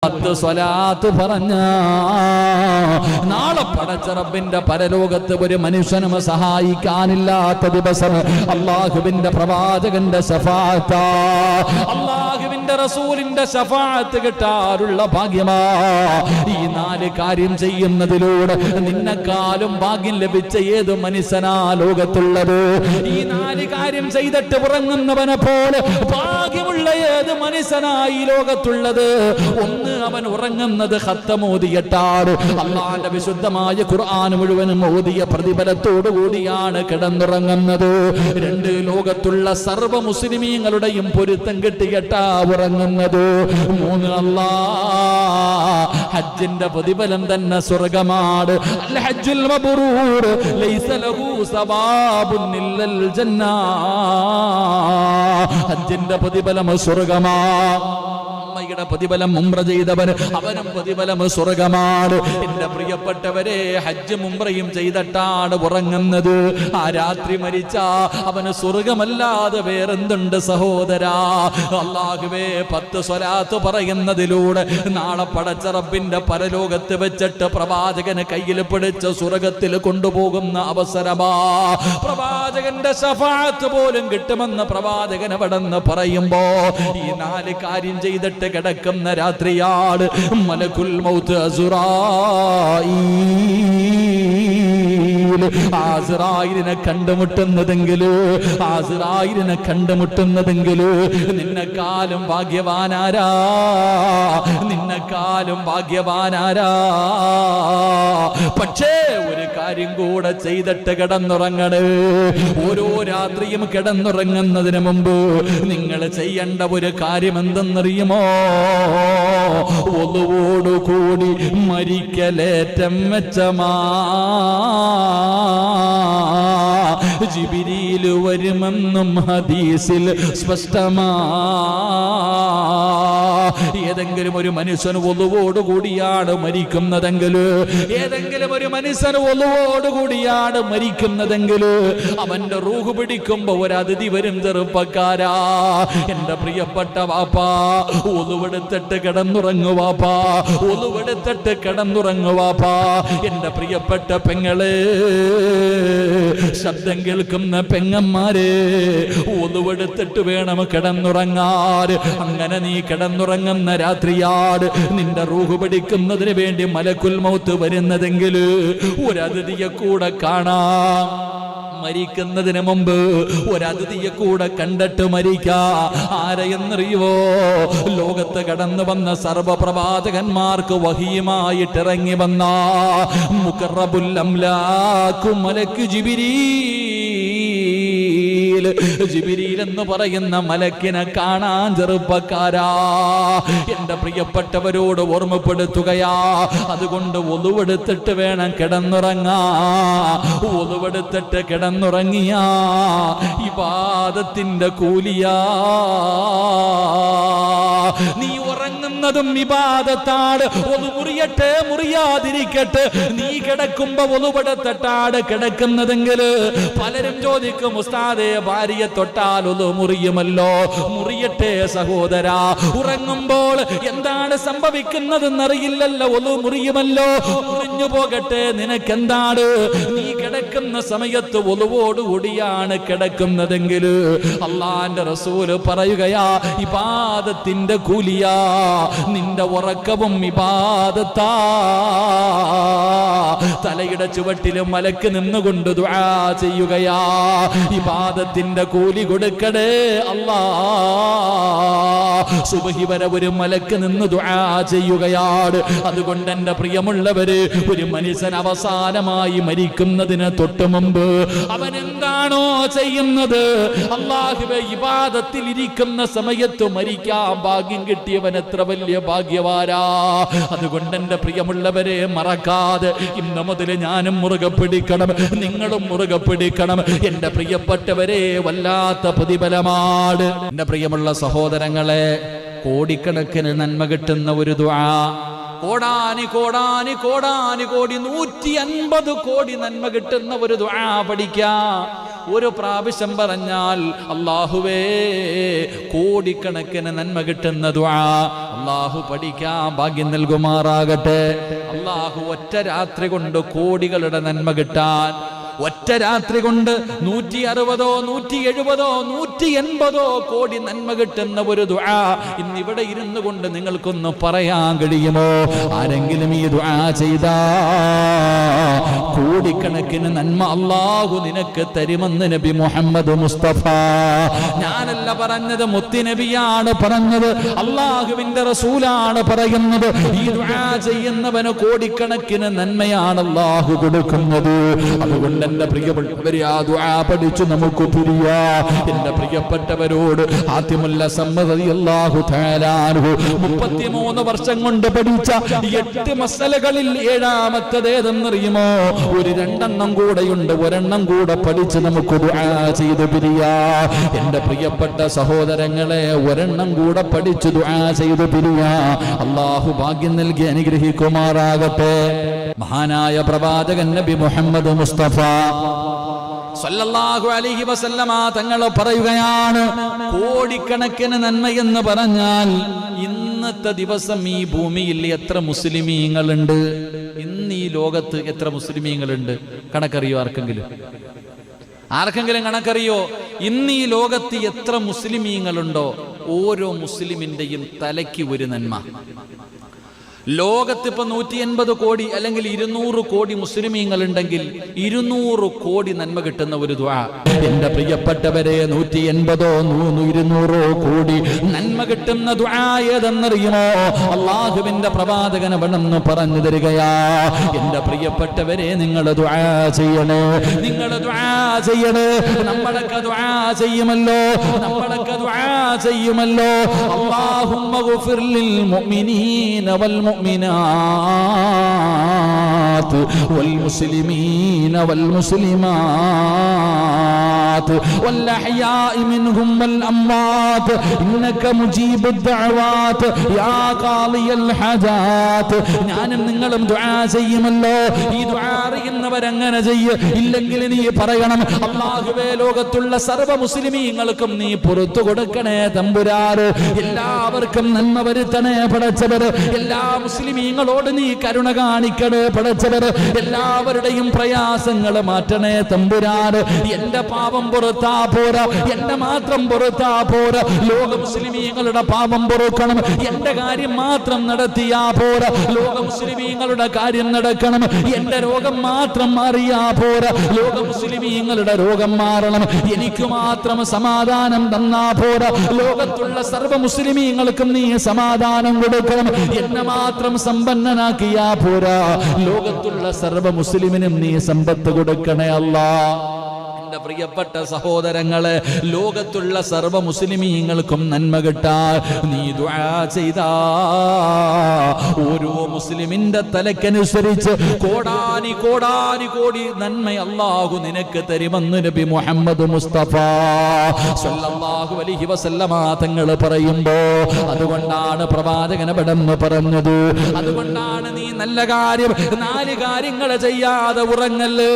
10 സ്വലാത്ത് പറഞ്ഞ നാളെ പടച്ച റബ്ബിന്റെ പരലോകത്ത് ഒരു മനുഷ്യനും സഹായിക്കാനില്ലാത്ത ദിവസം അല്ലാഹുവിന്റെ പ്രവാചകന്റെ ശഫാഅത്ത്, അല്ലാഹുവിന്റെ റസൂലിന്റെ ശഫാഅത്ത് കിട്ടാനുള്ള ഭാഗ്യമാ. ഈ 4 കാര്യം ചെയ്യുന്നതിലൂടെ നിന്നെക്കാളും ഭാഗ്യം ലഭിച്ച ഏത് മനുഷ്യനാ ലോകത്തുള്ളത്? ഈ 4 കാര്യം ചെയ്തിട്ട് ഉറങ്ങുന്നവനെ പോലെ ഭാഗ്യമുള്ള ഏത് മനുഷ്യനായി ലോകത്തുള്ളത്? ഒന്ന്, അവൻ ഉറങ്ങുന്നത് ഖത്തം ഓതിയിട്ടാണ്. അല്ലാഹുവിന്റെ വിശുദ്ധമായ ഖുർആൻ മുഴുവനും ഓതിയ പ്രതിഫലത്തോടു കൂടിയാണ് കിടന്നുറങ്ങുന്നത്. 2, ലോകത്തുള്ള സർവ്വ മുസ്ലിമീങ്ങളുടെയും പൊരുത്തം കിട്ടിയിട്ടാ ഉറങ്ങുന്നത്. 3, ഹജ്ജിന്റെ പ്രതിഫലം തന്നെ സ്വർഗ്ഗമാണ്. അൽ ഹജ്ജുൽ മബ്റൂർ ലൈസ ലഹു സവാബുൻ ഇല്ലൽ ജന്ന. ഹജ്ജിന്റെ പ്രതിഫലം സ്വർഗ്ഗമാ. അമ്മയുടെ പ്രതിഫലം ഉംറ ചെയ്തവൻ, അവനും പ്രതിഫലം സ്വർഗ്ഗമാണ്. എന്റെ പ്രിയപ്പെട്ടവരെ, ഹജ്ജ് ഉംറയും ചെയ്തിട്ടാണ് ഉറങ്ങുന്നത്. ആ രാത്രി മരിച്ചാ അവന് സ്വർഗ്ഗമല്ലാതെ വേറെന്തുണ്ട് സഹോദരാ? അല്ലാഹുവേ, 10 സ്വലാത്ത് പറയുന്നതിലൂടെ നാളെ പടച്ച റബ്ബിന്റെ പരലോകത്ത് വെച്ചിട്ട് പ്രവാചകന് കയ്യിൽ പിടിച്ച് സ്വർഗ്ഗത്തിൽ കൊണ്ടുപോകുന്ന അവസരമാ. പ്രവാചകന്റെ ശഫാഅത്ത് പോലും കിട്ടുമെന്ന് പ്രവാചകൻ അവിടെന്ന് പറയുമ്പോ ഈ 4 കാര്യം ചെയ്തിട്ട് കിടക്കുന്ന രാത്രിയാണ് മലക്കുൽ മൗത്ത് അസ്റായീലിനെ കണ്ടുമുട്ടുന്നതെങ്കില് നിന്നെക്കാളും ഭാഗ്യവാനാരാ? പക്ഷേ ഒരു കാര്യം കൂടെ ചെയ്തിട്ട് കിടന്നുറങ്ങണേ. ഓരോ രാത്രിയും കിടന്നുറങ്ങുന്നതിന് മുമ്പ് നിങ്ങൾ ചെയ്യേണ്ട ഒരു കാര്യം എന്തെന്നറിയുമോ? ഒന്നുകൂടി മരിക്കലേറ്റം മെച്ചമാ. ജിബ്രീൽ വരുമെന്നും ഹദീസിൽ സ്പഷ്ടമാ. ഏതെങ്കിലും ഒരു മനുഷ്യൻ ഒന്നുകൂടിയാണ് മരിക്കുന്നതെങ്കിൽ അവന്റെ റൂഹ് പിടിക്കുമ്പോ ഒരു അതിഥി വരും. ചെറുപ്പക്കാരാ, എന്റെ പ്രിയപ്പെട്ട വാപ്പാ, ഒന്നുവെടുത്തിട്ട് കിടന്നുറങ്ങുവാപ്പാ. എന്റെ പ്രിയപ്പെട്ട പെങ്ങളെ, ശബ്ദം കേൾക്കുന്ന പെങ്ങന്മാരെ, ഒന്നുവെടുത്തിട്ട് വേണം കിടന്നുറങ്ങാൻ. അങ്ങനെ നീ കിടന്നുറങ്ങുന്ന രാത്രിയാട് നിന്റെ റൂഹ് പിടിക്കുന്നതിന് വേണ്ടി മലക്കുൽ മൗത്ത് വരുന്നതെങ്കിൽ ഒരു അതിഥിയെ കൂടെ കാണാം. മരിക്കുന്നതിന് മുമ്പ് ഒരു അതിഥിയെ കൂടെ കണ്ടിട്ട് മരിക്കാ. ആരെയെന്നറിയോ? ലോകത്ത് കടന്നു വന്ന സർവ്വപ്രവാചകന്മാർക്ക് വഹിയുമായിട്ട് ഇറങ്ങി വന്ന മുഖറബുൽ അംലാഖു മലക്ക് ജിബ്രീൽ എന്ന് പറയുന്ന മലക്കിനെ കാണാൻ ചെറുപ്പക്കാരാ, എന്റെ പ്രിയപ്പെട്ടവരോട് ഓർമ്മപ്പെടുത്തുകയാ. അതുകൊണ്ട് ഒന്നുവെടുത്തിട്ട് വേണം കിടന്നുറങ്ങിയാ ഇബാദത്തിന്റെ കൂലിയാ. നീ ഉറങ്ങുന്നതും ഇബാദത്താണ്. ഒന്ന് മുറിയട്ടെ മുറിയാതിരിക്കട്ടെ, നീ കിടക്കുമ്പോ ഒന്നുപെടുത്തട്ടാട് കിടക്കുന്നതെങ്കിൽ പലരും ചോദിക്കും, ഉസ്താദേ, ഭാര്യയെ തൊട്ടാൽ ഒന്ന് മുറിയുമല്ലോ. മുറിയട്ടെ സഹോദരാ. ഉറങ്ങുമ്പോൾ എന്താണ് സംഭവിക്കുന്നതെന്നറിയില്ലല്ലോ. ഒന്ന് മുറിയുമല്ലോ. മുറിഞ്ഞു പോകട്ടെ, നിനക്കെന്താണ്? നീ കിടക്കുന്ന സമയത്ത് ഒന്നുകൂടിയാണ് കിടക്കുന്നതെങ്കിൽ അല്ലാഹുവിന്റെ റസൂല് പറയുകയാ, ഇബാദത്തിന്റെ കൂലിയാ. നിന്റെ ഉറക്കവും ഇബാദത്താ. തലയുടെ ചുവട്ടിലും മലക്ക് നിന്നുകൊണ്ട് ദുആ ചെയ്യുകയാ. ഇബാദത്തിന്റെ കൂലി കൊടുക്കണേ അല്ലാ. സുബ്ഹി വരെ ഒരു മലക്ക് നിന്ന് ദുആ ചെയ്യുകയാണ്. അതുകൊണ്ട് എന്റെ പ്രിയമുള്ളവര്, ഒരു മനുഷ്യൻ അവസാനമായി മരിക്കുന്നതിന് തൊട്ട് മുമ്പ് അവൻ എന്താണോ ചെയ്യുന്നത്, അല്ലാഹുവേ, ഇബാദത്തിൽ ഇരിക്കുന്ന സമയത്ത് മരിക്കാൻ ഭാഗ്യം കിട്ടിയവൻ എത്ര വലിയ ഭാഗ്യവാനാ. അതുകൊണ്ട് എന്റെ പ്രിയമുള്ളവരെ, മറക്കാതെ ഇന്ന് മുതൽ ഞാനും മുറുകെ പിടിക്കണം, നിങ്ങളും മുറുകെ പിടിക്കണം. എന്റെ പ്രിയപ്പെട്ടവരെ, വല്ലാത്ത പ്രതിഫലമാണ്. എന്റെ പ്രിയമുള്ള സഹോദരങ്ങളെ, കോടിക്കണക്കിന് നന്മ കിട്ടുന്ന ഒരു ദുആ, കോടാനി 150 കോടി നന്മ കിട്ടുന്ന ഒരു ദുആ പഠിക്കാം. ഒരു പ്രാവശ്യം പറഞ്ഞാൽ അല്ലാഹുവേ കോടിക്കണക്കിന് നന്മ കിട്ടുന്ന ദുആ. അള്ളാഹു പഠിക്കാൻ ഭാഗ്യം നൽകുമാറാകട്ടെ. അള്ളാഹു ഒറ്റ രാത്രി കൊണ്ട് കോടികളുടെ നന്മ കിട്ടാൻ, ഒറ്റ രാത്രി കൊണ്ട് 160, 170, 180 കോടി നന്മ കിട്ടുന്ന ഒരു ദുആ ഇന്നിവിടെ ഇരുന്നു കൊണ്ട് നിങ്ങൾക്കൊന്ന് പറയാൻ കഴിയുമോ? ആരെങ്കിലും ഈ ദുആ ചെയ്താ കോടിക്കണക്കിന് നന്മ അല്ലാഹു നിനക്ക് തരുമെന്ന് നബി മുഹമ്മദ് മുസ്തഫ. ഞാനല്ല പറഞ്ഞത്, മുത്തുനബിയാണ് പറഞ്ഞത്, അല്ലാഹുവിന്റെ റസൂലാണ് പറയുന്നത്. ഈ ദുആ ചെയ്യുന്നവന് കോടിക്കണക്കിന് നന്മയാണ് അല്ലാഹു കൊടുക്കുന്നത്. അതുകൊണ്ട് എന്റെ പ്രിയപ്പെട്ടവരെ ആ ദുആ പഠിച്ചു നമുക്ക് പിരിയാ. എന്റെ പ്രിയപ്പെട്ടവരോട് ആത്തിമുല്ല റളിയല്ലാഹു തആല അൻഹു 33 വർഷം കൊണ്ട് പഠിച്ച 8 മസലകളിൽ 7ാമത്തേത് ഏതെന്നറിയുമോ? ഒരു 2 കൂടെയുണ്ട്, ഒരെണ്ണം കൂടെ പഠിച്ച് നമുക്ക് ദുആ ചെയ്ത് പിരിയാ. എന്റെ പ്രിയപ്പെട്ട സഹോദരങ്ങളെ, ഒരെണ്ണം കൂടെ പഠിച്ച് ദുആ ചെയ്ത് പിരിയാ. അല്ലാഹു ഭാഗ്യം നൽകി അനുഗ്രഹിക്കുമാറാകട്ടെ. മഹാനായ പ്രവാചകൻ നബി മുഹമ്മദ് മുസ്തഫ സല്ലല്ലാഹു അലൈഹി വസല്ലമ തങ്ങൾ പറയുകയാണ്, കോടിക്കണക്കിന് നന്മയെന്ന് പറഞ്ഞാൽ ഇന്നത്തെ ദിവസം ഈ ഭൂമിയിൽ എത്ര മുസ്ലിമീങ്ങളുണ്ട്? ഇന്ന് ഈ ലോകത്ത് എത്ര മുസ്ലിമീങ്ങളുണ്ട്? കണക്കറിയോ? ആർക്കെങ്കിലും കണക്കറിയോ? ഇന്ന് ഈ ലോകത്ത് എത്ര മുസ്ലിമീങ്ങളുണ്ടോ? ഓരോ മുസ്ലിമിന്റെയും തലയ്ക്ക് ഒരു നന്മ. ലോകത്ത് ഇപ്പൊ 180 കോടി അല്ലെങ്കിൽ 200 കോടി മുസ്ലിമീങ്ങൾ ഉണ്ടെങ്കിൽ 200 കോടി നന്മ കിട്ടുന്ന ഒരു ദുആ. എന്റെ പ്രിയപ്പെട്ടവരെ, 180, 200 കോടി നന്മ കിട്ടുന്ന ദുആ ഏതെന്നറിയുമോ? അല്ലാഹുവിന്റെ പ്രവാചകൻ അവിടെന്ന് പറഞ്ഞു തരികയാ. എന്റെ പ്രിയപ്പെട്ടവരെ, നിങ്ങൾ ദുആ ചെയ്യണേ, നിങ്ങൾ ദുആ ചെയ്യണേ. നമ്മളൊക്കെ ദുആ ചെയ്യുമല്ലോ, അല്ലാഹുമ്മ ഗുഫിർ ലിൽ മുഅ്മിനീന വൽ المؤمنات والمسلمين والمسلمات والأحياء منهم والأموات إنك مجيب الدعوات يا قاضي الحاجات. ഞാനും നിങ്ങളും ദുആ ചെയ്യുമല്ലോ. ഈ ദുആ അറിയുന്നവരങ്ങനെ ചെയ്യ, ഇല്ലെങ്കിൽ നീ പറയണം, അല്ലാഹുവേ, ലോകത്തുള്ള സർവ്വ മുസ്ലിമീങ്ങൾക്കും നീ പുറത്തു കൊടുക്കണേ തമ്പുരാന്. എല്ലാവർക്കും നന്മ വരുത്തണേ പടച്ചവര്. എല്ലാ മുസ്ലിമീങ്ങളോട് നീ കരുണ കാണിക്കണേ പടച്ചവര്. എല്ലാവരുടെയും പ്രയാസങ്ങൾ മാറ്റണേ തമ്പുരാന്. എന്റെ പാപം പുറത്താ പോരാ, എന്റെ മാത്രം പുറത്താ പോരാ, ലോക മുസ്ലിമീങ്ങളുടെ പാപം പൊറുക്കണം. എന്റെ കാര്യം മാത്രം നടത്തിയാ പോരാ, ലോക മുസ്ലിമീങ്ങളുടെ കാര്യം നടക്കണം. എന്റെ രോഗം മാത്രം മാറിയാ പോരാ, ലോക മുസ്ലിമീങ്ങളുടെ രോഗം മാറണം. എനിക്ക് മാത്രം സമാധാനം തന്നാ പോരാ, ലോകത്തുള്ള സർവ്വ മുസ്ലിമീങ്ങൾക്കും നീ സമാധാനം കൊടുക്കണം. എന്നെ മാത്രം സമ്പന്നനാക്കിയാ പോരാ, ലോകത്തുള്ള സർവ്വ മുസ്ലിമിനും നീ സമ്പത്ത് കൊടുക്കണേ അല്ലാ. എന്റെ പ്രിയപ്പെട്ട സഹോദരങ്ങളെ, ലോകത്തുള്ള സർവ്വ മുസ്ലിമീങ്ങൾക്കും നന്മ കിട്ടാൻ നീ ദുആ ചെയ്താ ഓരോ മുസ്ലിമിന്റെ തലക്കനുസരിച്ച് കോടാനി കോടാനി കോടി നന്മ അല്ലാഹു നിനക്ക് തരുമെന്ന് നബി മുഹമ്മദ് മുസ്തഫ സല്ലല്ലാഹു അലൈഹി വസല്ലമ തങ്ങൾ പറയുമ്പോ, അതുകൊണ്ടാണ് പ്രവാചകൻ അവിടെന്ന് പറഞ്ഞത്, അതുകൊണ്ടാണ് നീ നല്ല കാര്യം 4 കാര്യങ്ങൾ ചെയ്യാതെ ഉറങ്ങല്ലേ.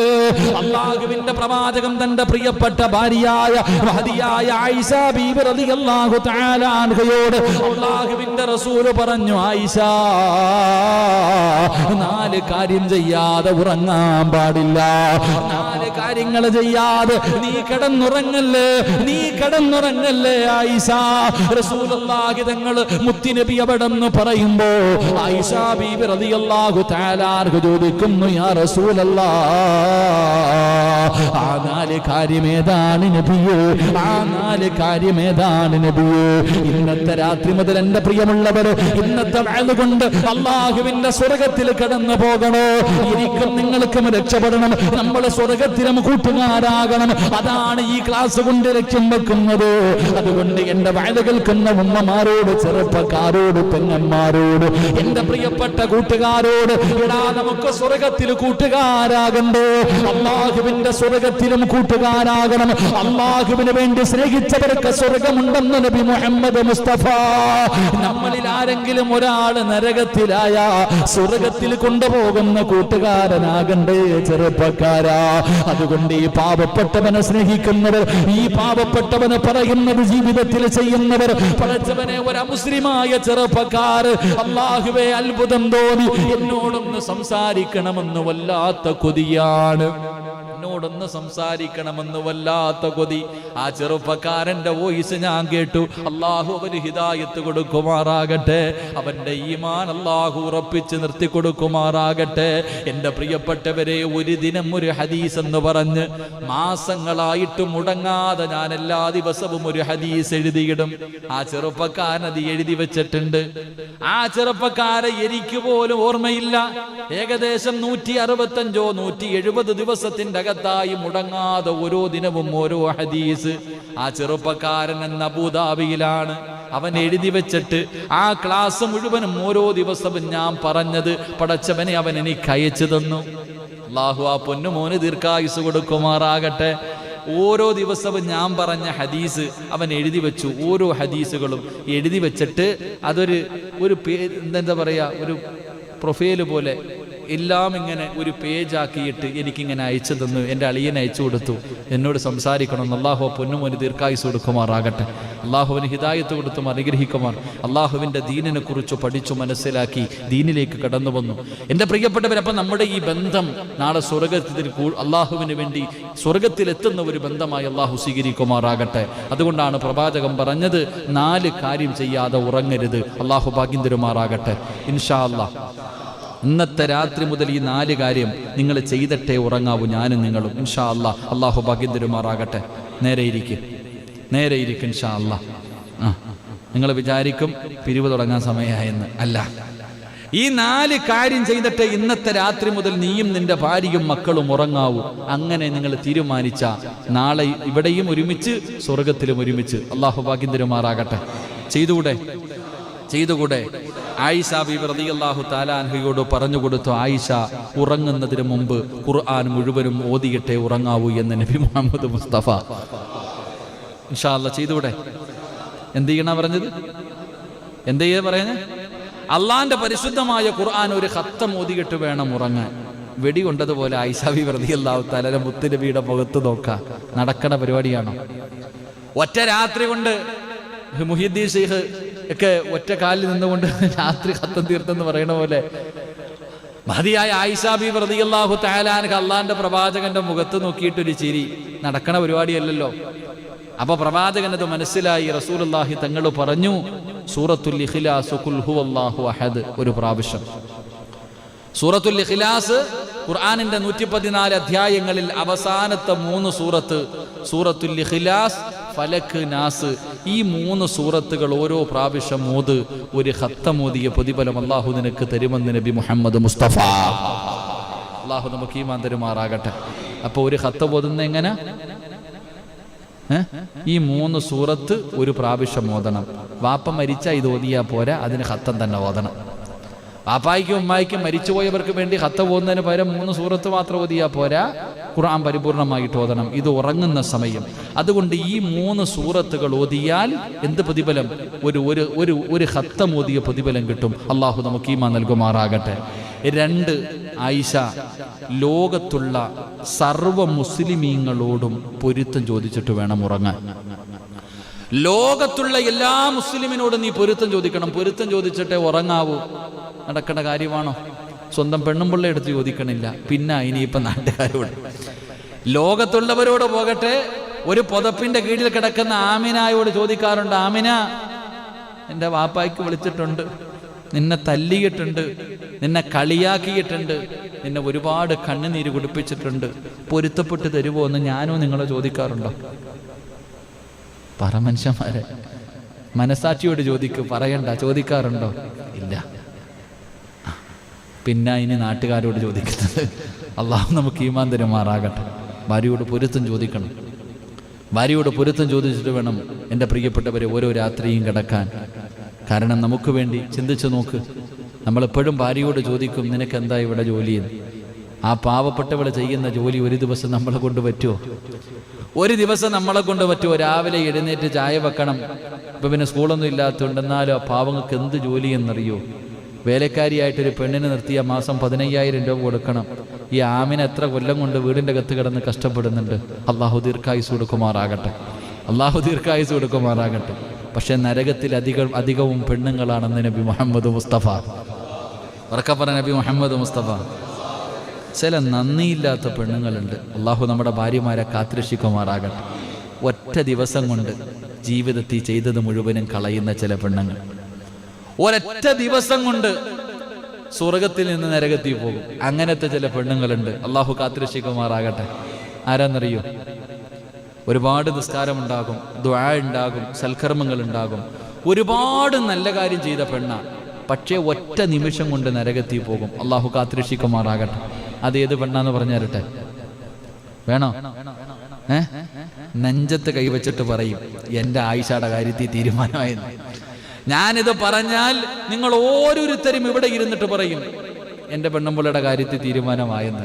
അല്ലാഹുവിന്റെ പ്രവാചകൻ തന്റെ പ്രിയപ്പെട്ട ഭാര്യയായ മഹദിയായ ആയിഷ ബീബി റളിയല്ലാഹു തആല അൻഹയോട് അല്ലാഹുവിന്റെ റസൂൽ പറഞ്ഞു, ആയിഷ, 4 കാര്യം ചെയ്യാതെ ഉറങ്ങാൻ പാടില്ല. 4 കാര്യങ്ങൾ ചെയ്യാതെ നീ കിടന്നുറങ്ങല്ലേ ആയിഷ. റസൂലുള്ളാഹി തങ്ങൾ മുത്തുനബി അവിടെന്ന് പറയുമ്പോ ആയിഷ ബീബി റളിയല്ലാഹു തആല അൻഹ ചോദിക്കുന്നു, യാ റസൂലല്ലാഹ്, ആ 4 കാര്യമേതാണ് നബിയേ? ആ 4 കാര്യമേതാണ് നബിയേ? ഇന്നത്തെ രാത്രി മുതൽ എന്റെ പ്രിയമുള്ളവർ, ഇന്നത്തെ വഅദ് കൊണ്ട് അല്ലാഹുവിന്റെ സ്വർഗ്ഗത്തിൽ കടന്നു പോകണോ? എനിക്കും നിങ്ങൾക്കും രക്ഷപ്പെടണം, നമ്മൾ സ്വർഗ്ഗത്തിലും കൂട്ടുകാരാകണം. അതാണ് ഈ ക്ലാസ് കൊണ്ട് ലക്ഷ്യം വെക്കുന്നത്. അതുകൊണ്ട് എന്റെ വഅദ് കേൾക്കുന്ന ഉമ്മമാരോട്, ചെറുപ്പക്കാരോട്, പെങ്ങന്മാരോട്, എന്റെ പ്രിയപ്പെട്ട കൂട്ടുകാരോട്, എടാ, നമുക്ക് സ്വർഗ്ഗത്തിൽ കൂട്ടുകാരാകണ്ടേ? അല്ലാഹുവിന്റെ സ്വർഗ്ഗത്തിലും കൂട്ടുകാരാകണം. അല്ലാഹുവിന് വേണ്ടി സ്നേഹിച്ചവർക്ക് സ്വർഗമുണ്ടെന്ന് നബി മുഹമ്മദ് മുസ്തഫ. നമ്മളിൽ ആരെങ്കിലും ഒരാൾ നരകത്തിലായ സ്വർഗത്തിൽ കൊണ്ടുപോകുന്ന കൂട്ടുകാരനാകണ്ടേ ചെറുപ്പക്കാരാ? അതുകൊണ്ട് ഈ പാവപ്പെട്ടവനെ സ്നേഹിക്കുന്നവർ, ഈ പാവപ്പെട്ടവന് പറയുന്നത് ജീവിതത്തിൽ ചെയ്യുന്നവർ, പടച്ചവനെ ഒരു അമുസ്ലിമായ ചെറുപ്പക്കാർ അല്ലാഹുവേ അത്ഭുതം തോന്നി എന്നോടൊന്ന് സംസാരിക്കണമെന്ന് വല്ലാത്ത കൊതിയാണ്, എന്നോടൊന്ന് സംസാരിക്കണമെന്ന് വല്ലാത്ത കൊതി. ആ ചെറുപ്പക്കാരന്റെ വോയിസ് ഞാൻ കേട്ടു. അല്ലാഹു അവന് ഹിദായത്ത് കൊടുക്കുമാറാകട്ടെ, അവന്റെ ഈമാൻ അല്ലാഹു ഉറപ്പിച്ച് നിർത്തി കൊടുക്കുമാറാകട്ടെ. എൻ്റെ പ്രിയപ്പെട്ടവരെ, ഒരു ദിനം ഒരു ഹദീസ് എന്ന് പറഞ്ഞ് മാസങ്ങളായിട്ട് മുടങ്ങാതെ ഞാൻ എല്ലാ ദിവസവും ഒരു ഹദീസ് എഴുതിയിടും. ആ ചെറുപ്പക്കാരൻ അത് എഴുതി വെച്ചിട്ടുണ്ട്. ആ ചെറുപ്പക്കാരെ എനിക്ക് പോലും ഓർമ്മയില്ല. ഏകദേശം 165 170 ദിവസത്തിന്റെ അകത്തായി മുടങ്ങാതെ ഓരോ ദിനവും ഓരോ ഹദീസ്. ആ ചെറുപ്പക്കാരൻ എന്ന അബൂദാബിയിലാണ്. അവൻ എഴുതി വെച്ചിട്ട് ആ ക്ലാസ് മുഴുവനും ഓരോ ദിവസവും ഞാൻ പറഞ്ഞത് പടച്ചവനെ അവൻ എനിക്ക് അയച്ചു തന്നു. അല്ലാഹു ആ പൊന്നുമോന് ദീർഘായുസ് കൊടുക്കുമാറാകട്ടെ. ഓരോ ദിവസവും ഞാൻ പറഞ്ഞ ഹദീസ് അവൻ എഴുതി വെച്ചു. ഓരോ ഹദീസുകളും എഴുതി വെച്ചിട്ട് അതൊരു എന്താ പറയാ, ഒരു പ്രൊഫൈല് പോലെ എല്ലാം ഇങ്ങനെ ഒരു പേജാക്കിയിട്ട് എനിക്കിങ്ങനെ അയച്ചു തന്നു. എൻ്റെ അളിയനെ അയച്ചു കൊടുത്തു, എന്നോട് സംസാരിക്കണം. അല്ലാഹു പൊന്നുമോന് ദീർഘായുസ് കൊടുക്കുമാറാകട്ടെ. അല്ലാഹുവിന് ഹിദായത്ത് കൊടുത്തും അനുഗ്രഹിക്കുമാർ. അല്ലാഹുവിൻ്റെ ദീനിനെ കുറിച്ച് പഠിച്ചു മനസ്സിലാക്കി ദീനിലേക്ക് കടന്നു വന്നു. എൻ്റെ പ്രിയപ്പെട്ടവരപ്പം നമ്മുടെ ഈ ബന്ധം നാളെ സ്വർഗത്തിൽ അല്ലാഹുവിന് വേണ്ടി സ്വർഗത്തിലെത്തുന്ന ഒരു ബന്ധമായി അല്ലാഹു സ്വീകരിക്കുമാറാകട്ടെ. അതുകൊണ്ടാണ് പ്രവാചകൻ പറഞ്ഞത് 4 കാര്യം ചെയ്യാതെ ഉറങ്ങരുത്. അല്ലാഹു ഭാഗ്യം തരുമാറാകട്ടെ. ഇൻഷാ അല്ലാഹ് ഇന്നത്തെ രാത്രി മുതൽ ഈ 4 കാര്യം നിങ്ങൾ ചെയ്തിട്ടേ ഉറങ്ങാവൂ, ഞാനും നിങ്ങളും. ഇൻഷാ അല്ലാഹ് അല്ലാഹു ഭാഗ്യം തരുമാറാകട്ടെ. നേരെ ഇരിക്കും ഇൻഷാ അല്ലാഹ്. നിങ്ങൾ വിചാരിക്കും പിരിവ് തുടങ്ങാൻ സമയമായെന്ന്. അല്ല, ഈ 4 കാര്യം ചെയ്തിട്ട് ഇന്നത്തെ രാത്രി മുതൽ നീയും നിന്റെ ഭാര്യയും മക്കളും ഉറങ്ങാവൂ. അങ്ങനെ നിങ്ങൾ തീരുമാനിച്ച നാളെ ഇവിടെയും ഒരുമിച്ച് സ്വർഗത്തിലും ഒരുമിച്ച്. അല്ലാഹു ഭാഗ്യം തരുമാറാകട്ടെ. ചെയ്തുകൂടെ? ആയിഷ ബീബി റളിയല്ലാഹു തആല അൻഹയോട് പറഞ്ഞു കൊടുത്തു, ആയിഷ ഉറങ്ങുന്നതിന് മുമ്പ് ഖുർആൻ മുഴുവനും ഓതിയിട്ടേ ഉറങ്ങാവൂ എന്ന് നബി മുഹമ്മദ് മുസ്തഫ. ഇൻഷാ അല്ലാഹ് ചെയ്തുകൂടെ? എന്ത് ചെയ്യണ പറഞ്ഞത്? എന്ത് ചെയ്യാ പറയുന്നത്? അള്ളാന്റെ പരിശുദ്ധമായ ഖുർആൻ ഒരു ഖത്തം ഓതിയിട്ട് വേണം ഉറങ്ങാൻ. വെടി കൊണ്ടതുപോലെ ആയിഷ ബീബി റളിയല്ലാഹു തആല മുത്ത് നബിയുടെ മുഖത്ത് നോക്കാം. നടക്കണ പരിപാടിയാണോ? ഒറ്റ രാത്രി കൊണ്ട് മുഹീദ്ദീൻ ശൈഖ് ഒക്കെ ഒറ്റ കാലിൽ നിന്നുകൊണ്ട് രാത്രി ഖത്തം തീർത്തെന്ന് പറയണ പോലെ മഹദിയായ ആയിഷ ബീബി റളിയല്ലാഹു തആല അൻഹ അള്ളാന്റെ പ്രവാചകന്റെ മുഖത്ത് നോക്കിയിട്ടൊരു ചിരി. നടക്കണ പരിപാടിയല്ലല്ലോ. അപ്പൊ പ്രവാചകനത് മനസ്സിലായി. റസൂലുള്ളാഹി തങ്ങൾ പറഞ്ഞു, സൂറത്തുൽ ഇഖ്ലാസ് ഖുൽ ഹുവല്ലാഹു അഹദ് ഒരു പ്രാവശ്യം. സൂറത്തുൽ ഇഖ്ലാസ് ഖുർആനിന്റെ 114 അധ്യായങ്ങളിൽ അവസാനത്തെ 3 സൂറത്ത്, സൂറത്തുൽ ഇഖ്ലാസ്, ഫലക്, നാസ്, ഈ 3 സൂറത്തുകൾ ഓരോ പ്രാവശ്യം ഓത്. ഒരു ഖത്തം ഓതിയ പ്രതിഫലം അല്ലാഹു നിനക്ക് തരുമെന്ന് നബി മുഹമ്മദ് മുസ്തഫ. അല്ലാഹു നമുക്ക് ഈമാൻ തരുമാറാകട്ടെ. അപ്പൊ ഒരു ഖത്തം ഓതുന്ന എങ്ങനെ? ഈ 3 സൂറത്ത് ഒരു പ്രാവശ്യം ഓതണം. വാപ്പ മരിച്ച ഇത് ഓതിയാ പോരാ, അതിന് ഖത്തം തന്നെ ഓതണം. വാപ്പായ്ക്കും ഉമ്മായ്ക്കും മരിച്ചുപോയവർക്ക് വേണ്ടി ഖത്തം ഓതുന്നതിന് പകരം 3 സൂറത്ത് മാത്രം ഓതിയാ പോരാ, ഖുർആൻ പരിപൂർണമായിട്ട് ഓതണം. ഇത് ഉറങ്ങുന്ന സമയം. അതുകൊണ്ട് ഈ 3 സൂറത്തുകൾ ഓതിയാൽ എന്ത് പ്രതിഫലം? ഒരു ഖത്തം ഓതിയ പ്രതിഫലം കിട്ടും. അല്ലാഹു നമുക്ക് ഈമാൻ നൽകുമാറാകട്ടെ. 2, ആയിഷ ലോകത്തുള്ള സർവ്വ മുസ്ലിമീങ്ങളോടും പൊരുത്തം ചോദിച്ചിട്ട് വേണം ഉറങ്ങാൻ. ലോകത്തുള്ള എല്ലാ മുസ്ലിമിനോടും നീ പൊരുത്തം ചോദിക്കണം. പൊരുത്തം ചോദിച്ചിട്ടേ ഉറങ്ങാവൂ. നടക്കേണ്ട കാര്യമാണോ? സ്വന്തം പെണ്ണും പിള്ളേ എടുത്ത് ചോദിക്കണില്ല, പിന്നെ ഇനിയിപ്പം നാട്ടുകാരോട്. ലോകത്തുള്ളവരോട് പോകട്ടെ, ഒരു പുതപ്പിന്റെ കീഴിൽ കിടക്കുന്ന ആമിനായോട് ചോദിക്കാറുണ്ട്, ആമിന, എൻ്റെ വാപ്പായ്ക്ക് വിളിച്ചിട്ടുണ്ട്, നിന്നെ തല്ലിയിട്ടുണ്ട്, നിന്നെ കളിയാക്കിയിട്ടുണ്ട്, നിന്നെ ഒരുപാട് കണ്ണുനീര് കുടിപ്പിച്ചിട്ടുണ്ട്, പൊരുത്തപ്പെട്ട് തരുമോ എന്ന് ഞാനോ നിങ്ങളോ ചോദിക്കാറുണ്ടോ? പറ മനുഷ്യന്മാരെ, മനസാക്ഷിയോട് ചോദിക്കൂ. പറയണ്ട. ചോദിക്കാറുണ്ടോ? ഇല്ല. പിന്നെ ഇനി നാട്ടുകാരോട് ചോദിക്കുന്നത്. അള്ളാഹു നമുക്ക് ഈമാൻ തരുമാറാകട്ടെ. ഭാര്യയോട് പൊരുത്തം ചോദിക്കണം. ഭാര്യയോട് പൊരുത്തം ചോദിച്ചിട്ട് വേണം എൻ്റെ പ്രിയപ്പെട്ടവരെ ഓരോ രാത്രിയും കിടക്കാൻ. കാരണം നമുക്ക് വേണ്ടി ചിന്തിച്ചു നോക്ക്. നമ്മളെപ്പോഴും ഭാര്യയോട് ചോദിക്കും, നിനക്കെന്താ ഇവിടെ ജോലിയെന്ന്. ആ പാവപ്പെട്ടവൾ ചെയ്യുന്ന ജോലി ഒരു ദിവസം നമ്മളെ കൊണ്ട് പറ്റുമോ? ഒരു ദിവസം നമ്മളെ കൊണ്ട് പറ്റുമോ? രാവിലെ എഴുന്നേറ്റ് ചായ വെക്കണം. ഇപ്പം പിന്നെ സ്കൂളൊന്നും ഇല്ലാത്തതുകൊണ്ട്, എന്നാലും ആ പാവങ്ങൾക്ക് എന്ത് ജോലിയെന്നറിയോ? വേലക്കാരിയായിട്ടൊരു പെണ്ണിനെ നിർത്തിയ മാസം 15,000 രൂപ കൊടുക്കണം. ഈ ആമിന എത്ര കൊല്ലം കൊണ്ട് വീടിൻ്റെ അകത്ത് കിടന്ന് കഷ്ടപ്പെടുന്നുണ്ട്. അള്ളാഹു ദീർഘായുസ് കൊടുക്കുമാറാകട്ടെ, അള്ളാഹു ദീർഘായുസ് കൊടുക്കുമാറാകട്ടെ. പക്ഷെ നരകത്തിൽ അധികവും പെണ്ണുങ്ങളാണെന്ന് നബി മുഹമ്മദ് മുസ്തഫ. ഉറക്കെ പറഞ്ഞ നബി മുഹമ്മദ് മുസ്തഫ. ചില നന്ദിയില്ലാത്ത പെണ്ണുങ്ങളുണ്ട്. അള്ളാഹു നമ്മുടെ ഭാര്യമാരെ കാത്തുരക്ഷിക്കുമാറാകട്ടെ. ഒറ്റ ദിവസം കൊണ്ട് ജീവിതത്തിൽ ചെയ്തത് മുഴുവനും കളയുന്ന ചില പെണ്ണുങ്ങൾ ഒരൊറ്റ ദിവസം കൊണ്ട് സ്വർഗത്തിൽ നിന്ന് നരകത്തിൽ പോകും. അങ്ങനത്തെ ചില പെണ്ണുങ്ങളുണ്ട്. അള്ളാഹു കാത്തുരക്ഷിക്കുമാറാകട്ടെ. ആരാന്നറിയോ? ഒരുപാട് നിസ്കാരമുണ്ടാകും, ദുആ ഉണ്ടാകും, സൽക്കർമ്മങ്ങൾ ഉണ്ടാകും, ഒരുപാട് നല്ല കാര്യം ചെയ്ത പെണ്ണ. പക്ഷേ ഒറ്റ നിമിഷം കൊണ്ട് നരകത്തിൽ പോകും. അള്ളാഹു കാത്തുരക്ഷിക്കുമാറാകട്ടെ. അതേത് പെണ്ണാന്ന് പറഞ്ഞു തരട്ടെ? വേണോ? നെഞ്ചത്ത് കൈവച്ചിട്ട് പറയും, എൻ്റെ ആയിഷയുടെ കാര്യത്തിൽ തീരുമാനമായെന്ന്. ഞാനിത് പറഞ്ഞാൽ നിങ്ങൾ ഓരോരുത്തരും ഇവിടെ ഇരുന്നിട്ട് പറയും, എൻ്റെ പെണ്ണുമ്പിള്ളയുടെ കാര്യത്തിൽ തീരുമാനമായെന്ന്.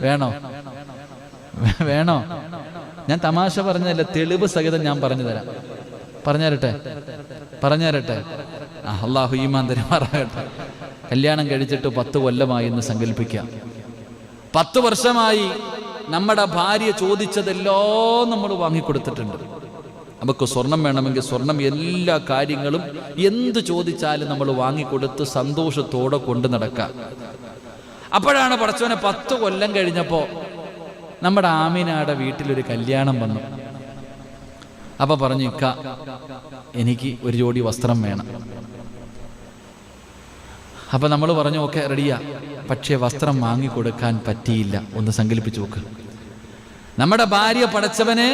വേണോ? വേണോ? ഞാൻ തമാശ പറഞ്ഞതല്ല, തെളിവ് സഹിതം ഞാൻ പറഞ്ഞു തരാം. പറഞ്ഞു തരട്ടെ. അള്ളാഹു ഈമാൻ തരുമാറാകട്ടെ. കല്യാണം കഴിച്ചിട്ട് 10 കൊല്ലമായി എന്ന് സങ്കല്പിക്കാം. 10 വർഷമായി നമ്മുടെ ഭാര്യ ചോദിച്ചതെല്ലാം നമ്മൾ വാങ്ങിക്കൊടുത്തിട്ടുണ്ട്. നമുക്ക് സ്വർണം വേണമെങ്കിൽ സ്വർണം, എല്ലാ കാര്യങ്ങളും എന്ത് ചോദിച്ചാലും നമ്മൾ വാങ്ങിക്കൊടുത്ത് സന്തോഷത്തോടെ കൊണ്ടു നടക്കാം. അപ്പോഴാണ് പടച്ചവനെ 10 കൊല്ലം കഴിഞ്ഞപ്പോൾ നമ്മുടെ ആമിനയുടെ വീട്ടിലൊരു കല്യാണം വന്നു. അപ്പൊ പറഞ്ഞു, ഇക്ക എനിക്ക് ഒരു ജോഡി വസ്ത്രം വേണം. അപ്പൊ നമ്മൾ പറഞ്ഞു, ഓക്കെ റെഡിയാ. പക്ഷേ വസ്ത്രം വാങ്ങിക്കൊടുക്കാൻ പറ്റിയില്ല. ഒന്ന് സങ്കല്പിച്ചു നോക്ക്. നമ്മുടെ ഭാര്യ പടച്ചവനെ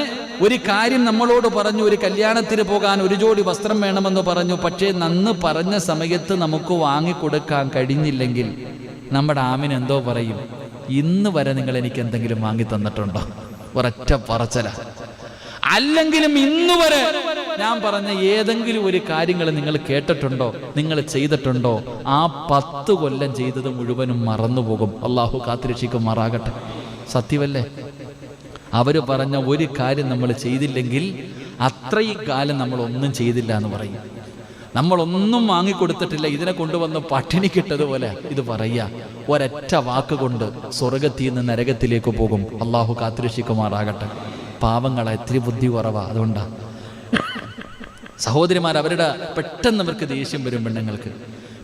ഒരു കാര്യം നമ്മളോട് പറഞ്ഞു, ഒരു കല്യാണത്തിന് പോകാൻ ഒരു ജോഡി വസ്ത്രം വേണമെന്ന് പറഞ്ഞു. പക്ഷേ നന്ന് പറഞ്ഞ സമയത്ത് നമുക്ക് വാങ്ങിക്കൊടുക്കാൻ കഴിഞ്ഞില്ലെങ്കിൽ നമ്മുടെ ആമിന് എന്തോ പറയും, ഇന്ന് വരെ നിങ്ങൾ എനിക്ക് എന്തെങ്കിലും വാങ്ങി തന്നിട്ടുണ്ടോ? ഒരൊറ്റ പറച്ചല. അല്ലെങ്കിലും ഇന്ന് വരെ ഞാൻ പറഞ്ഞ ഏതെങ്കിലും ഒരു കാര്യങ്ങൾ നിങ്ങൾ കേട്ടിട്ടുണ്ടോ, നിങ്ങൾ ചെയ്തിട്ടുണ്ടോ? ആ 10 കൊല്ലം ചെയ്തത് മുഴുവനും മറന്നുപോകും. അള്ളാഹു കാത്തുരക്ഷിക്കുമാറാകട്ടെ. സത്യമല്ലേ? അവര് പറഞ്ഞ ഒരു കാര്യം നമ്മൾ ചെയ്തില്ലെങ്കിൽ അത്രയും കാലം നമ്മൾ ഒന്നും ചെയ്തില്ല എന്ന് പറയും. നമ്മളൊന്നും വാങ്ങിക്കൊടുത്തിട്ടില്ല, ഇതിനെ കൊണ്ടുവന്ന് പട്ടിണി കിട്ടതുപോലെ ഇത് പറയാ. ഒരൊറ്റ വാക്ക് കൊണ്ട് സ്വർഗത്തിൽ നിന്ന് നരകത്തിലേക്ക് പോകും. അള്ളാഹു കാത്തുരക്ഷിക്കുമാറാകട്ടെ. പാവങ്ങളെ ഇത്തിരി ബുദ്ധി കുറവാ. അതുകൊണ്ടാ സഹോദരിമാർ, അവരുടെ പെട്ടെന്ന് അവർക്ക് ദേഷ്യം വരും. പെണ്ണുങ്ങൾക്ക്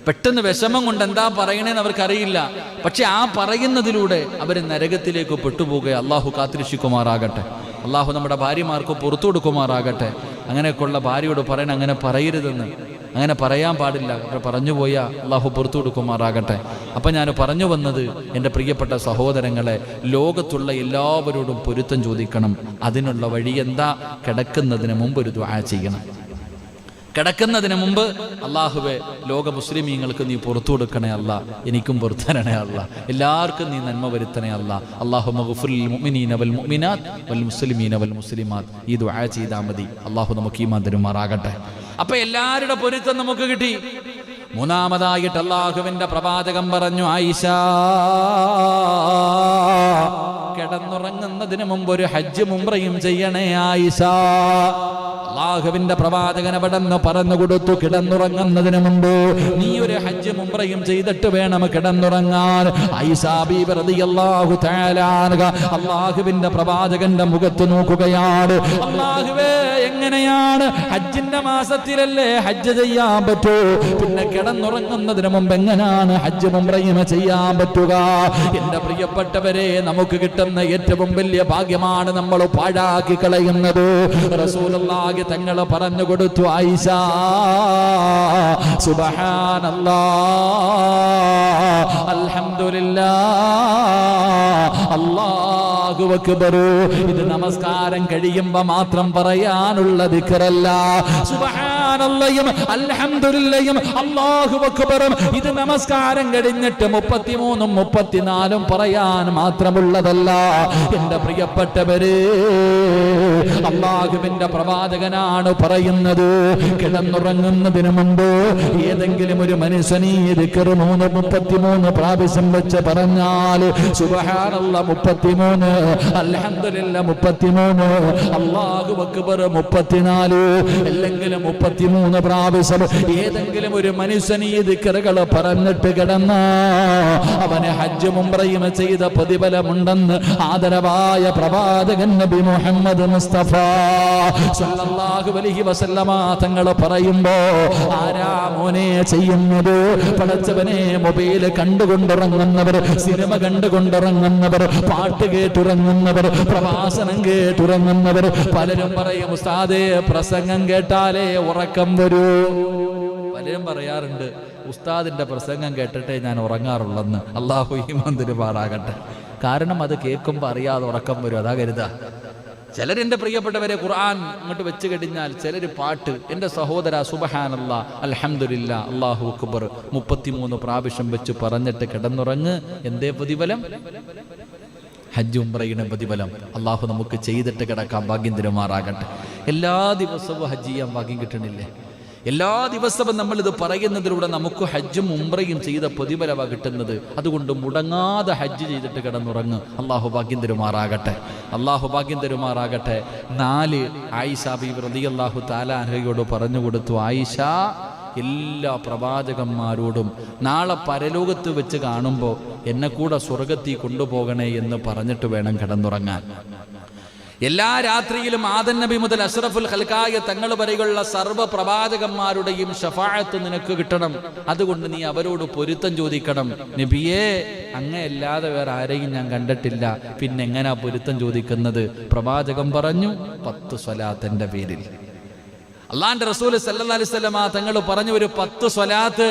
പെട്ടെന്ന് വിഷമം കൊണ്ട് എന്താ പറയണേന്ന് അവർക്കറിയില്ല. പക്ഷെ ആ പറയുന്നതിലൂടെ അവർ നരകത്തിലേക്ക് പെട്ടുപോകുക. അള്ളാഹു കാത്തുരക്ഷിക്കുമാറാകട്ടെ. അള്ളാഹു നമ്മുടെ ഭാര്യമാർക്ക് പുറത്തു കൊടുക്കുമാറാകട്ടെ. അങ്ങനെയൊക്കെയുള്ള ഭാര്യയോട് പറയണം, അങ്ങനെ പറയരുതെന്ന്, അങ്ങനെ പറയാൻ പാടില്ല. പറഞ്ഞു പോയാൽ അള്ളാഹു പുറത്തു കൊടുക്കുമാറാകട്ടെ. അപ്പം ഞാൻ പറഞ്ഞു വന്നത്, എൻ്റെ പ്രിയപ്പെട്ട സഹോദരങ്ങളെ, ലോകത്തുള്ള എല്ലാവരോടും പൊരുത്തം ചോദിക്കണം. അതിനുള്ള വഴി എന്താ? കിടക്കുന്നതിന് മുമ്പ് ഒരു ദുആ ചെയ്യണം. കിടക്കുന്നതിന് മുമ്പ് അള്ളാഹുവെ, ലോക മുസ്ലിമീങ്ങൾക്ക് നീ പുറത്തു കൊടുക്കണേ അല്ല, എനിക്കും പുറത്തരണേ അല്ല, എല്ലാവർക്കും നീ നന്മ വരുത്തണേ അല്ല. അല്ലാഹുമ്മ ഗഫിറിൽ മുഅ്മിനീന വൽ മുഅ്മിനാത്ത് വൽ മുസ്ലിമീന വൽ മുസ്ലിമാത്ത്. ഈ ദുആ ചെയ്താൽ മതി. അള്ളാഹു നമുക്ക് ഈമാൻ തരുമാറാകട്ടെ. അപ്പൊ എല്ലാവരുടെ പൊരുത്തം നമുക്ക് കിട്ടി. മൂന്നാമതായിട്ട് അള്ളാഹുവിന്റെ പ്രവാചകൻ പറഞ്ഞു, ആയിഷ കിടന്നുറങ്ങുന്നതിന് മുമ്പ് ഒരു ഹജ്ജ് ഉംറയും ചെയ്യണേ ആയിഷ. അള്ളാഹുവിന്റെ പ്രവാചകൻ അവിടെ നിന്ന് പറഞ്ഞു കൊടുത്തു, കിടന്നുറങ്ങുന്നതിന് മുമ്പ് നീ ഒരു ഹജ്ജ് ഉംറയും ചെയ്തിട്ട് വേണം കിടന്നുറങ്ങാൻ. ആയിഷ ബീബി റളിയല്ലാഹു തആല അൻഹ അള്ളാഹുവിന്റെ പ്രവാചകന്റെ മുഖത്ത് നോക്കുകയാണ്. അള്ളാഹുവേ, എങ്ങനെയാണ് ഹജ്ജിന്റെ മാസത്തിലല്ലേ ഹജ്ജ് ചെയ്യാൻ പറ്റൂ? പിന്നെ കിടന്നുറങ്ങുന്നതിന് മുമ്പ് എങ്ങനെയാണ് ഹജ്ജ് ഉംറയും ചെയ്യാൻ പറ്റുക? എന്റെ പ്രിയപ്പെട്ടവരെ, നമുക്ക് കിട്ടുന്ന ഏറ്റവും വലിയ ഭാഗ്യമാണ് നമ്മൾ പാഴാക്കി കളയുന്നത്. റസൂലുള്ളാഹി തങ്ങൾ പറഞ്ഞു കൊടുത്തു, ആയിഷ സുബ്ഹാനല്ലാഹ് അൽഹംദുലില്ലാഹ് അല്ലാഹു അക്ബർ. ഇത് നമസ്കാരം കഴിയുമ്പോൾ മാത്രം പറയാനുള്ള ദിക്റല്ല. സുബ്ഹാനല്ലാഹും അൽഹംദുലില്ലാഹും അല്ലാഹു അക്ബറും ഇത് നമസ്കാരം കഴിഞ്ഞിട്ട് 33ഉം 34ഉം പറയാൻ മാത്രമുള്ളതല്ല. എന്റെ പ്രിയപ്പെട്ടവരെ, അല്ലാഹുവിന്റെ പ്രവാചകനാണ് പറയുന്നത്, കിടന്നുറങ്ങുന്നതിന് മുമ്പ് ഏതെങ്കിലും ഒരു മനുഷ്യനീ ദിക്ർ 33 പ്രാവശ്യം വെച്ച് പറഞ്ഞാൽ സുബ്ഹാനല്ലാഹ് 33, അൽഹംദുലില്ലാഹ് 33, അല്ലാഹു അക്ബർ 34, അല്ലെങ്കിൽ 53 പ്രാവശ്യം ഏതെങ്കിലും ഒരു മനുഷ്യൻ ഈ ദിക്റുകൾ പറഞ്ഞിട്ട് കിടന്ന അവന് ഹജ്ജും ഉംറയും ചെയ്ത പ്രതിഫലമുണ്ടെന്ന് ആദരവായ പ്രവാചകൻ നബി മുഹമ്മദ് മുസ്തഫ സല്ലല്ലാഹു അലൈഹി വസല്ലമ തങ്ങൾ പറയുമ്പോ ആരാ മോനെ ചെയ്യുന്നത്? പടച്ചവനെ മൊബൈൽ കണ്ടുകൊണ്ടിറങ്ങുന്നവർ, സിനിമ കണ്ടുകൊണ്ടിറങ്ങുന്നവർ, പാട്ട് കേട്ടുറങ്ങുന്നവർ, പ്രഭാഷണം കേട്ടുറങ്ങുന്നവർ. പലരും പറയും ഉസ്താദേ പ്രസംഗം കേട്ടാലേ ഉറക്കം വരൂ. പലരും പറയാറുണ്ട് ഉസ്താദിന്റെ പ്രസംഗം കേട്ടിട്ടേ ഞാൻ ഉറങ്ങാറുള്ളെന്ന്. അല്ലാഹു ഈമാൻ തരുമാറാകട്ടെ. കാരണം അത് കേൾക്കുമ്പോൾ അറിയാതെ ഉറക്കം വരും, അതാ കരുതാ. ചിലരെന്റെ പ്രിയപ്പെട്ടവരെ ഖുർആൻ അങ്ങോട്ട് വെച്ച് കഴിഞ്ഞാൽ ചിലർ പാട്ട്. എൻ്റെ സഹോദര സുബ്ഹാനല്ലാ അൽഹംദുലില്ലാ അല്ലാഹു അക്ബർ 33 പ്രാവശ്യം വെച്ച് പറഞ്ഞിട്ട് കിടന്നുറങ്ങ്. എന്തേ പ്രതിഫലം? ഹജ്ജ് ഉംറയുടെ പ്രതിഫലം. അല്ലാഹു നമുക്ക് ചെയ്തിട്ട് കിടക്കാൻ ഭാഗ്യം തരുമാറാകട്ടെ. എല്ലാ ദിവസവും ഹജ്ജ് ചെയ്യാൻ ഭാഗ്യം കിട്ടണില്ലേ? എല്ലാ ദിവസവും നമ്മളിത് പറയുന്നതിലൂടെ നമുക്ക് ഹജ്ജും ഉംറയും ചെയ്ത പ്രതിഫലമാണ് കിട്ടുന്നത്. അതുകൊണ്ട് മുടങ്ങാതെ ഹജ്ജ് ചെയ്തിട്ട് കിടന്നുറങ്ങ്. അള്ളാഹു ഭാഗ്യം തരുമാറാകട്ടെ. അള്ളാഹു ഭാഗ്യം തരുമാറാകട്ടെ. 4 ആയിഷ ബീവി റളിയല്ലാഹു തആല അൻഹയോട് പറഞ്ഞു കൊടുത്തു, ആയിഷ എല്ലാ പ്രവാചകന്മാരോടും നാളെ പരലോകത്ത് വെച്ച് കാണുമ്പോൾ എന്നെ കൂടെ സ്വർഗത്തിൽ കൊണ്ടുപോകണേ എന്ന് പറഞ്ഞിട്ട് വേണം കിടന്നുറങ്ങാൻ. എല്ലാ രാത്രിയിലും ആദം നബി മുതൽ അഷ്റഫുൽ ഖൽഖായ തങ്ങൾ വരെയുള്ള സർവ്വ പ്രവാചകന്മാരുടെയും ശഫാഅത്ത് നിനക്ക് കിട്ടണം. അതുകൊണ്ട് നീ അവരോട് പൊരുത്തം ചോദിക്കണം. നബിയേ, അങ്ങയല്ലാതെ വേറെ ആരെയും ഞാൻ കണ്ടിട്ടില്ല, പിന്നെ എങ്ങനാ പൊരുത്തം ചോദിക്കുന്നത്? പ്രവാചകൻ പറഞ്ഞു 10 സ്വലാത്തിന്റെ പേരിൽ. അള്ളാന്റെ റസൂൽ സല്ലല്ലാഹു അലൈഹി വസല്ലം തങ്ങൾ പറഞ്ഞു ഒരു 10 സ്വലാത്ത്.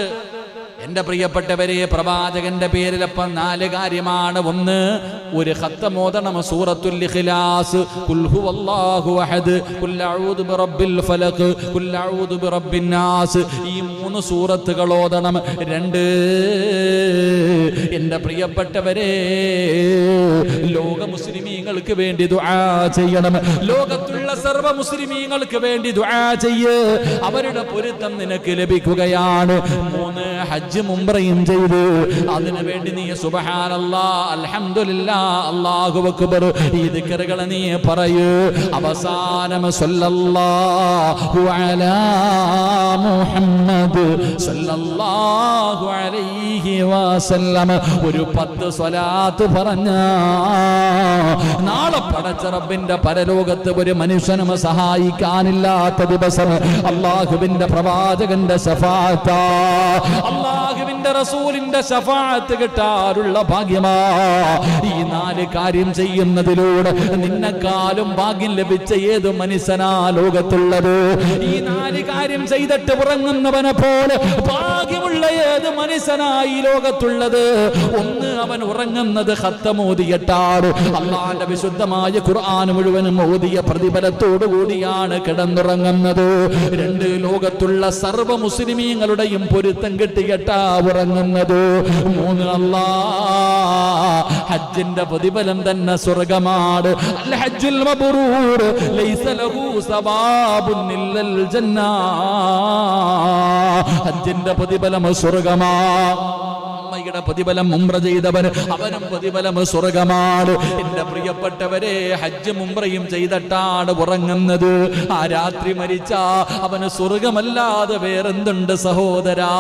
എന്റെ പ്രിയപ്പെട്ടവരെ, പ്രവാചകന്റെ പേരിൽ അപ്പം 4 കാര്യമാണ്. ഒന്ന്, ഒരു ഖത്തം ഓതണം സൂറത്തുൽ ഇഖ്ലാസ്, ഖുൽ ഹുവല്ലാഹു അഹദ്, ഖുൽ അഊദു ബിറബ്ബിൽ ഫലഖ്, ഖുൽ അഊദു ബിറബ്ബിൻ നാസ്. ഈ 3 സൂറത്തുകൾ ഓതണം. 2, എന്റെ പ്രിയപ്പെട്ടവരെ, ലോക മുസ്ലിമീങ്ങൾക്ക് വേണ്ടി ദുആ ചെയ്യണം. ലോകത്തുള്ള സർവ്വ മുസ്ലിമീങ്ങൾക്ക് വേണ്ടി ദുആ ചെയ്യ്, അവരുടെ പൊരുത്തം നിനക്ക് ലഭിക്കുകയാണ്. 3, ഹജ്ജും ഉംറയും ചെയ്തു. അതിനു വേണ്ടി നീ സുബ്ഹാനല്ലാഹ് അൽഹംദുലില്ലാഹ് അല്ലാഹു അക്ബർ ഈ ദിക്റുകൾ നീ പറയൂ. അവസാനം സല്ലല്ലാഹു അലാ മുഹമ്മദ് സല്ലല്ലാഹു അലൈഹി വസല്ലം ഒരു 10 സ്വലാത്ത് പറഞ്ഞ നാളെ പടച്ച റബ്ബിന്റെ പരലോകത്ത് ഒരു മനുഷ്യനും സഹായിക്കാനില്ലാത്ത ദിവസം അല്ലാഹുവിന്റെ പ്രവാചകന്റെ ശഫാഅത്ത്, അല്ലാഹുവിന്റെ റസൂലിന്റെ ശഫാഅത്ത് കിട്ടാറുള്ള ഭാഗ്യമാ. ഈ 4 കാര്യം ചെയ്യുന്നതിലൂടെ നിന്നെക്കാളും ഭാഗ്യം ലഭിച്ച ഏത് മനുഷ്യനാ ലോകത്തുള്ളത്? ഈ 4 കാര്യം ചെയ്തിട്ട് ഉറങ്ങുന്നവനെ പോലെ ഭാഗ്യമുള്ള ഏത് മനുഷ്യനായി ലോകത്തുള്ളത്? ഒന്ന്, അവൻ ഉറങ്ങുന്നത് ഖത്തം ഓതിയിട്ടാണ്. അല്ലാഹുവിന്റെ വിശുദ്ധമായ ഖുർആൻ മുഴുവനും ഓതിയ പ്രതിഫലത്തോടു കൂടിയാണ് കിടന്നുറങ്ങുന്നത്. 2, ലോകത്തുള്ള സർവ്വ മുസ്ലിമീങ്ങളുടെയും പൊരുത്തം കിട്ടിയിട്ടാ ഉറങ്ങുന്നത്. 3, ഹജ്ജിന്റെ പ്രതിഫലം തന്നെ സ്വർഗമാണ്. അൽ ഹജ്ജുൽ മബ്റൂർ ലൈസ ലഹു സവാബുൻ ഇല്ലൽ ജന്ന. ഹജ്ജിന്റെ പ്രതിഫലം സ്വർഗമാ. ഉമ്മയുടെ പ്രതിഫലം ഉംറ ചെയ്തവൻ, അവനും പ്രതിഫലം സ്വർഗമാണ്. എന്റെ പ്രിയപ്പെട്ടവരെ, ഹജ്ജും ഉംറയും ചെയ്തിട്ടാണ് ഉറങ്ങുന്നത്. ആ രാത്രി മരിച്ചാ അവന് സ്വർഗമല്ലാതെ വേറെന്തുണ്ട് സഹോദരാ?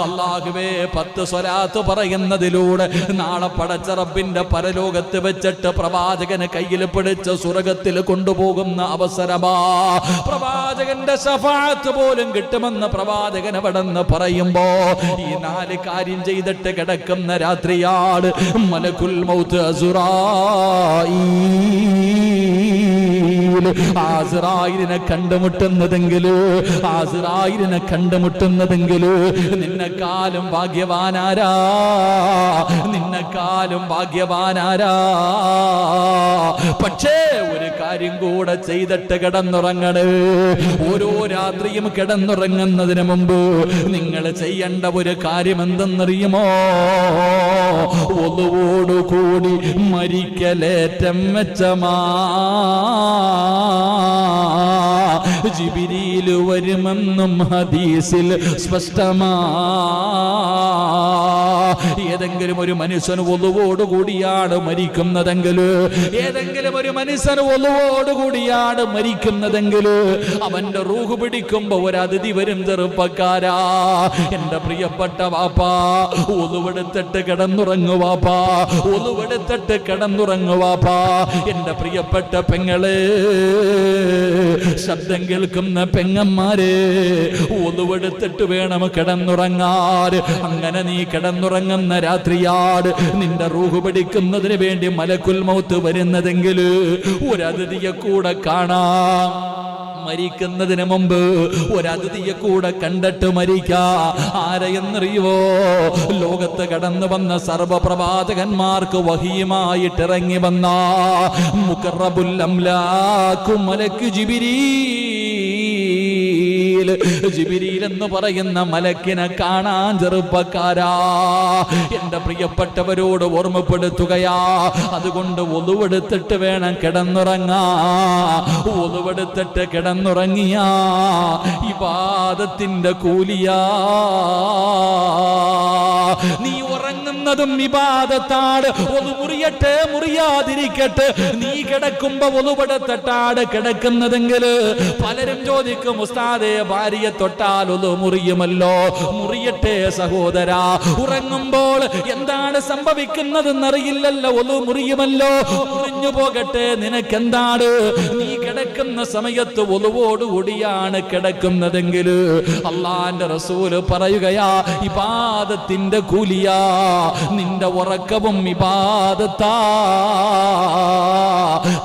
അല്ലാഹുവേ, 10 സ്വലാത്ത് പറയുന്നതിലൂടെ നാളെ പടച്ച റബ്ബിന്റെ പരലോകത്ത് വെച്ചിട്ട് പ്രവാചകന് കയ്യിൽ പിടിച്ച് സ്വർഗത്തിൽ കൊണ്ടുപോകുന്ന അവസരമാ. പ്രവാചകന്റെ ശഫാഅത്ത് പോലും കിട്ടുമെന്ന് പ്രവാചകൻ അവിടെന്ന് പറയുമ്പോ ഈ 4 കാര്യം ചെയ്തിട്ട് കിടക്കുന്ന രാത്രിയാണ് മലക്കുൽ മൗത്ത് അസ്റായീലിനെ കണ്ടുമുട്ടുന്നതെങ്കിലോ നിന്നെക്കാളും ഭാഗ്യവാനാരാ? നിന്നെക്കാളും ഭാഗ്യവാനാരാ? പക്ഷേ ഒരു കാര്യം കൂടെ ചെയ്തിട്ട് കിടന്നുറങ്ങണേ. ഓരോ രാത്രിയും കിടന്നുറങ്ങുന്നതിന് മുമ്പ് നിങ്ങൾ ചെയ്യേണ്ട ഒരു കാര്യം എന്തെന്നറിയുമോ? ഒന്നുകൂടി മരിക്കലേറ്റം മെച്ചമാ. ജിബ്രീൽ വരുമെന്നും ഹദീസിൽ സ്പഷ്ടമാ. ഏതെങ്കിലും ഒരു മനുഷ്യന് ഒളുവോടുകൂടിയാണ് മരിക്കുന്നതെങ്കിൽ, ഏതെങ്കിലും ഒരു മനുഷ്യന് ഒളുവോടുകൂടിയാണ് മരിക്കുന്നതെങ്കിൽ അവന്റെ റൂഹ് പിടിക്കുമ്പോ ഒരു അതിഥി വരും. ചെറുപ്പക്കാരാ, എന്റെ പ്രിയപ്പെട്ട വാപ്പാ, ഒളുവെടുത്തിട്ട് കിടന്നുറങ്ങു വാപ്പാ, ഒളുവെടുത്തിട്ട് കിടന്നുറങ്ങു വാപ്പാ. എന്റെ പ്രിയപ്പെട്ട പെങ്ങളെ, ശബ്ദം കേൾക്കുന്ന പെങ്ങന്മാരെ, ഒളുവെടുത്തിട്ട് വേണം കിടന്നുറങ്ങാൻ. അങ്ങനെ നീ കിടന്നുറങ്ങുന്ന രാത്രിയാട് നിന്റെ റൂഹ് പിടിക്കുന്നതിന് വേണ്ടി മലക്കുൽ മൗത്ത് വരുന്നതെങ്കിൽ ഒരു അതിഥിയെ കൂടെ കാണാം. മരിക്കുന്നതിന് മുമ്പ് ഒരു അതിഥിയെ കൂടെ കണ്ടിട്ട് മരിക്കാ. ആരെയെന്നറിയോ? ലോകത്ത് കടന്നു വന്ന സർവപ്രവാചകന്മാർക്ക് വഹിയുമായിട്ട് ഇറങ്ങി വന്ന മുഖറബുൽ അംലാഖു മലക്ക് ജിബ്രീൽ എന്ന് പറയുന്ന മലക്കിനെ കാണാൻ ചെറുപ്പക്കാരാ, എന്റെ പ്രിയപ്പെട്ടവരോട് ഓർമ്മപ്പെടുത്തുകയാ. അതുകൊണ്ട് ഒളുവെടുത്തിട്ട് വേണം കിടന്നുറങ്ങാ. ഒളുവെടുത്തിട്ട് കിടന്നുറങ്ങിയാ ഇബാദത്തിന്റെ കൂലിയാ. നീ ഉറങ്ങുന്നതും ഇബാദത്താണ്. ഒളു മുറിയട്ടെ മുറിയാതിരിക്കട്ടെ, നീ കിടക്കുമ്പോ ഒളുവെടുത്തിട്ടാണ് കിടക്കുന്നതെങ്കിൽ പലരും ചോദിക്കും, ഉസ്താദേ ഭാര്യയെ തൊട്ടാൽ ഒളു മുറിയുമല്ലോ. മുറിയട്ടെ സഹോദരാ. ഉറങ്ങുമ്പോൾ എന്താണ് സംഭവിക്കുന്നതെന്നറിയില്ലല്ലോ. ഒളു മുറിയുമല്ലോ. മുറിഞ്ഞു പോകട്ടെ, നിനക്കെന്താണ്? നീ കിടക്കുന്ന സമയത്ത് ഒളുവോടുകൂടിയാണ് കിടക്കുന്നതെങ്കിൽ അള്ളാന്റെ റസൂല് പറയുകയാ, ഇബാദത്തിന്റെ കൂലിയാ. നിന്റെ ഉറക്കവും ഇബാദത്താ.